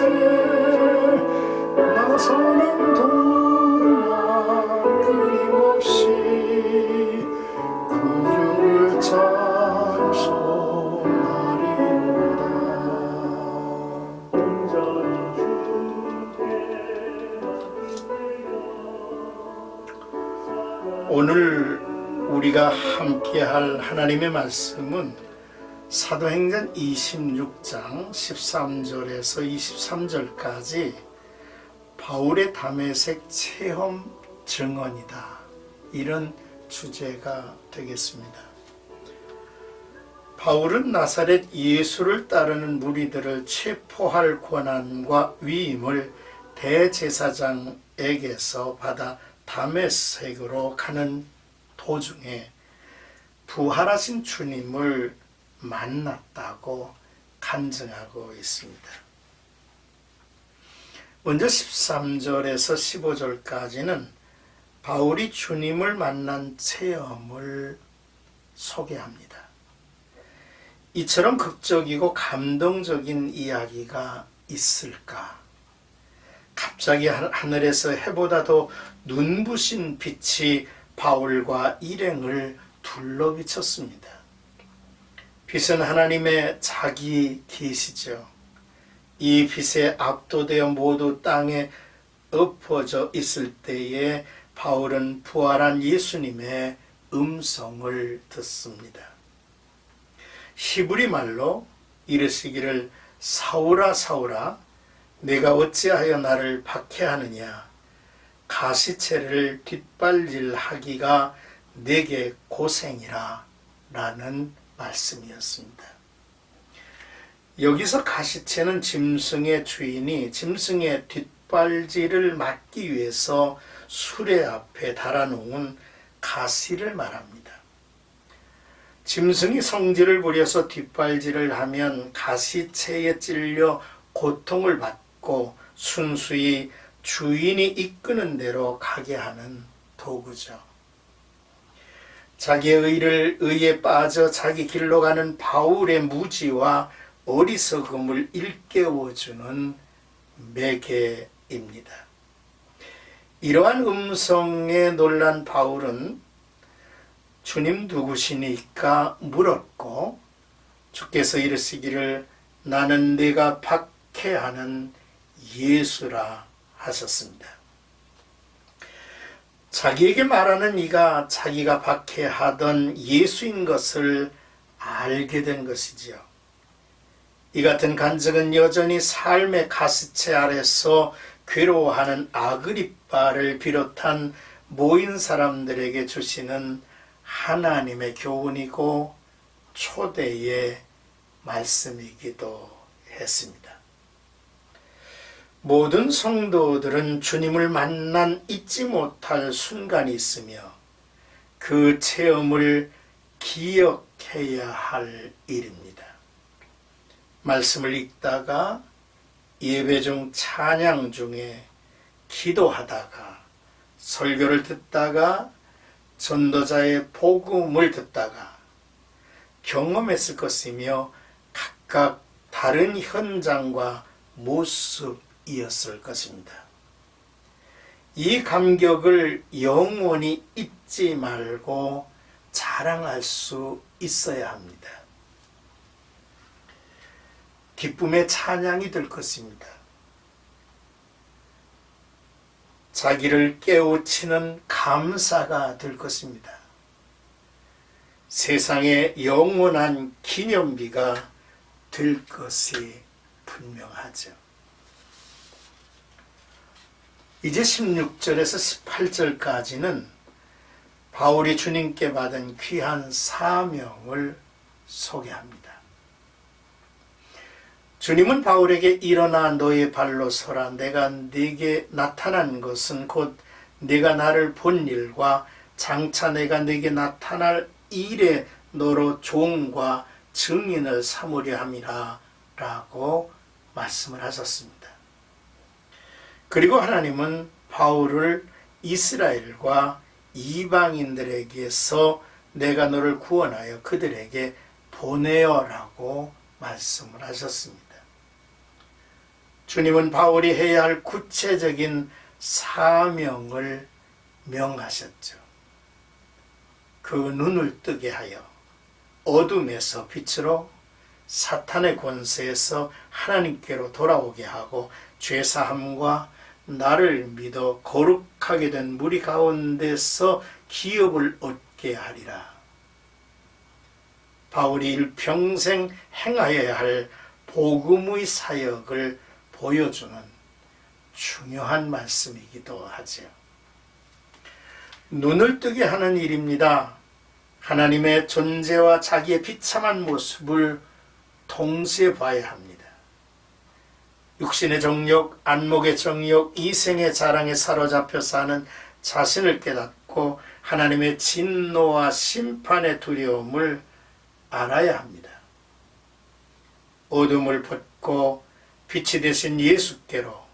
곳에 나서는 동안 끊임없이 구주를 찬송하리로다. 오늘 우리가 함께할 하나님의 말씀은 사도행전 26장 13절에서 23절까지 바울의 다메섹 체험 증언이다, 이런 주제가 되겠습니다. 바울은 나사렛 예수를 따르는 무리들을 체포할 권한과 위임을 대제사장에게서 받아 다메섹으로 가는 도중에 부활하신 주님을 만났다고 간증하고 있습니다. 먼저 13절에서 15절까지는 바울이 주님을 만난 체험을 소개합니다. 이처럼 극적이고 감동적인 이야기가 있을까? 갑자기 하늘에서 해보다 더 눈부신 빛이 바울과 일행을 둘러비쳤습니다. 빛은 하나님의 자기 계시죠. 이 빛에 압도되어 모두 땅에 엎어져 있을 때에 바울은 부활한 예수님의 음성을 듣습니다. 히브리 말로 이르시기를 사울아 사울아 내가 어찌하여 나를 박해하느냐, 가시체를 뒷발질하기가 내게 고생이라 라는 말씀이었습니다. 여기서 가시체는 짐승의 주인이 짐승의 뒷발질을 막기 위해서 수레 앞에 달아놓은 가시를 말합니다. 짐승이 성질을 부려서 뒷발질을 하면 가시체에 찔려 고통을 받고 순수히 주인이 이끄는 대로 가게 하는 도구죠. 자기의 의에 빠져 자기 길로 가는 바울의 무지와 어리석음을 일깨워주는 매개입니다. 이러한 음성에 놀란 바울은 주님 누구시니까 물었고, 주께서 이르시기를 나는 네가 박해하는 예수라 하셨습니다. 자기에게 말하는 이가 자기가 박해하던 예수인 것을 알게 된 것이지요. 이 같은 간증은 여전히 삶의 가시체 아래서 괴로워하는 아그리빠를 비롯한 모인 사람들에게 주시는 하나님의 교훈이고 초대의 말씀이기도 했습니다. 모든 성도들은 주님을 만난 잊지 못할 순간이 있으며 그 체험을 기억해야 할 일입니다. 말씀을 읽다가 예배 중 찬양 중에 기도하다가 설교를 듣다가 전도자의 복음을 듣다가 경험했을 것이며 각각 다른 현장과 모습이었을 것입니다. 이 감격을 영원히 잊지 말고 자랑할 수 있어야 합니다. 기쁨의 찬양이 될 것입니다. 자기를 깨우치는 감사가 될 것입니다. 세상의 영원한 기념비가 될 것이 분명하죠. 이제 16절에서 18절까지는 바울이 주님께 받은 귀한 사명을 소개합니다. 주님은 바울에게 일어나 너의 발로 서라. 내가 네게 나타난 것은 곧 네가 나를 본 일과 장차 내가 네게 나타날 일에 너로 종과 증인을 삼으려 함이라 라고 말씀을 하셨습니다. 그리고 하나님은 바울을 이스라엘과 이방인들에게서 내가 너를 구원하여 그들에게 보내어라고 말씀을 하셨습니다. 주님은 바울이 해야 할 구체적인 사명을 명하셨죠. 그 눈을 뜨게 하여 어둠에서 빛으로, 사탄의 권세에서 하나님께로 돌아오게 하고 죄사함과 나를 믿어 거룩하게 된 무리 가운데서 기업을 얻게 하리라. 바울이 일평생 행하여야 할 복음의 사역을 보여주는 중요한 말씀이기도 하죠. 눈을 뜨게 하는 일입니다. 하나님의 존재와 자기의 비참한 모습을 동시에 봐야 합니다. 육신의 정욕, 안목의 정욕, 이생의 자랑에 사로잡혀 사는 자신을 깨닫고 하나님의 진노와 심판의 두려움을 알아야 합니다. 어둠을 벗고 빛이 되신 예수께로,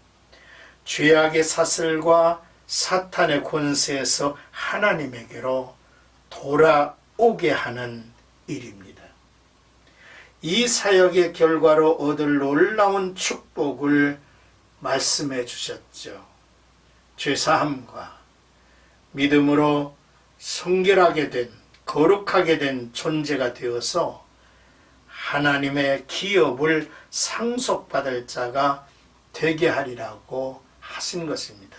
죄악의 사슬과 사탄의 권세에서 하나님에게로 돌아오게 하는 일입니다. 이 사역의 결과로 얻을 놀라운 축복을 말씀해 주셨죠. 죄사함과 믿음으로 성결하게 된, 거룩하게 된 존재가 되어서 하나님의 기업을 상속받을 자가 되게 하리라고 하신 것입니다.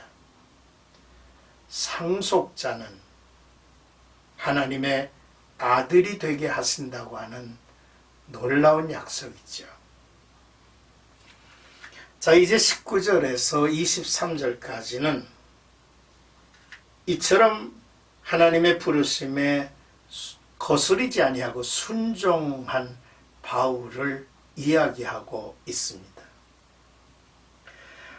상속자는 하나님의 아들이 되게 하신다고 하는 놀라운 약속이죠. 자, 이제 19절에서 23절까지는 이처럼 하나님의 부르심에 거스르지 아니하고 순종한 바울을 이야기하고 있습니다.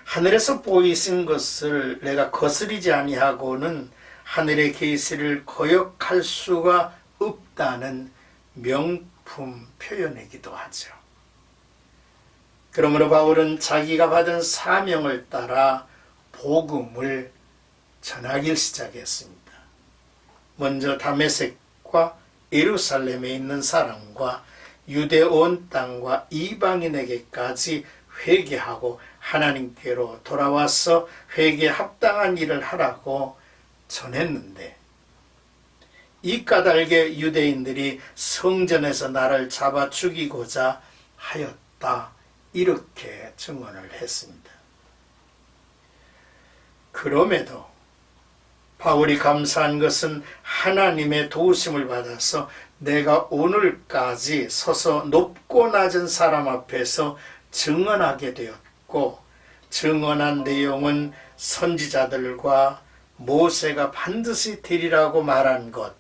하늘에서 보이신 것을 내가 거스르지 아니하고는 하늘의 계시를 거역할 수가 없다는 명품 표현이기도 하죠. 그러므로 바울은 자기가 받은 사명을 따라 복음을 전하기 시작했습니다. 먼저 다메섹과 예루살렘에 있는 사람과 유대 온 땅과 이방인에게까지 회개하고 하나님께로 돌아와서 회개에 합당한 일을 하라고 전했는데, 이 까닭에 유대인들이 성전에서 나를 잡아 죽이고자 하였다, 이렇게 증언을 했습니다. 그럼에도 바울이 감사한 것은 하나님의 도우심을 받아서 내가 오늘까지 서서 높고 낮은 사람 앞에서 증언하게 되었고, 증언한 내용은 선지자들과 모세가 반드시 되리라고 말한 것,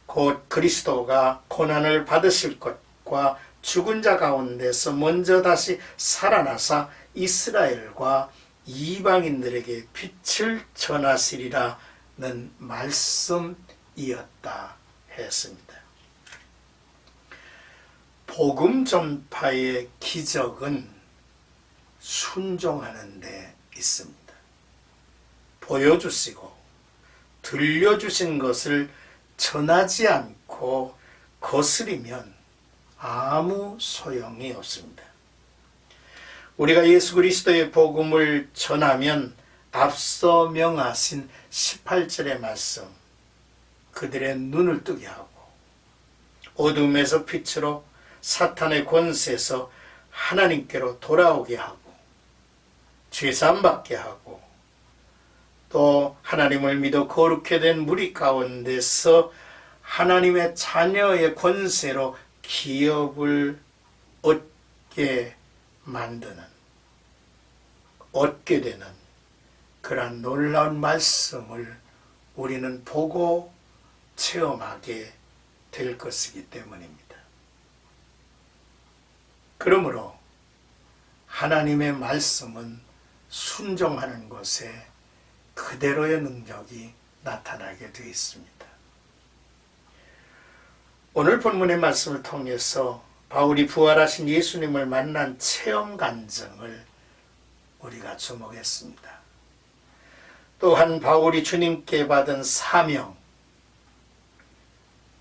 곧 그리스도가 고난을 받으실 것과 죽은 자 가운데서 먼저 다시 살아나사 이스라엘과 이방인들에게 빛을 전하시리라는 말씀이었다 했습니다. 복음 전파의 기적은 순종하는 데 있습니다. 보여주시고 들려주신 것을 전하지 않고 거스리면 아무 소용이 없습니다. 우리가 예수 그리스도의 복음을 전하면 앞서 명하신 18절의 말씀, 그들의 눈을 뜨게 하고 어둠에서 빛으로, 사탄의 권세에서 하나님께로 돌아오게 하고 죄사함 받게 하고 또 하나님을 믿어 거룩해 된 무리 가운데서 하나님의 자녀의 권세로 기업을 얻게 만드는, 얻게 되는 그러한 놀라운 말씀을 우리는 보고 체험하게 될 것이기 때문입니다. 그러므로 하나님의 말씀은 순종하는 것에 그대로의 능력이 나타나게 되어 있습니다. 오늘 본문의 말씀을 통해서 바울이 부활하신 예수님을 만난 체험 간증을 우리가 주목했습니다. 또한 바울이 주님께 받은 사명,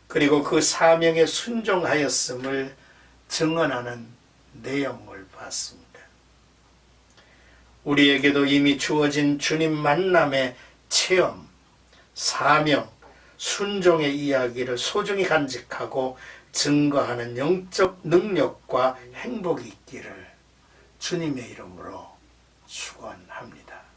그리고 그 사명에 순종하였음을 증언하는 내용을 봤습니다. 우리에게도 이미 주어진 주님 만남의 체험, 사명, 순종의 이야기를 소중히 간직하고 증거하는 영적 능력과 행복이 있기를 주님의 이름으로 축원합니다.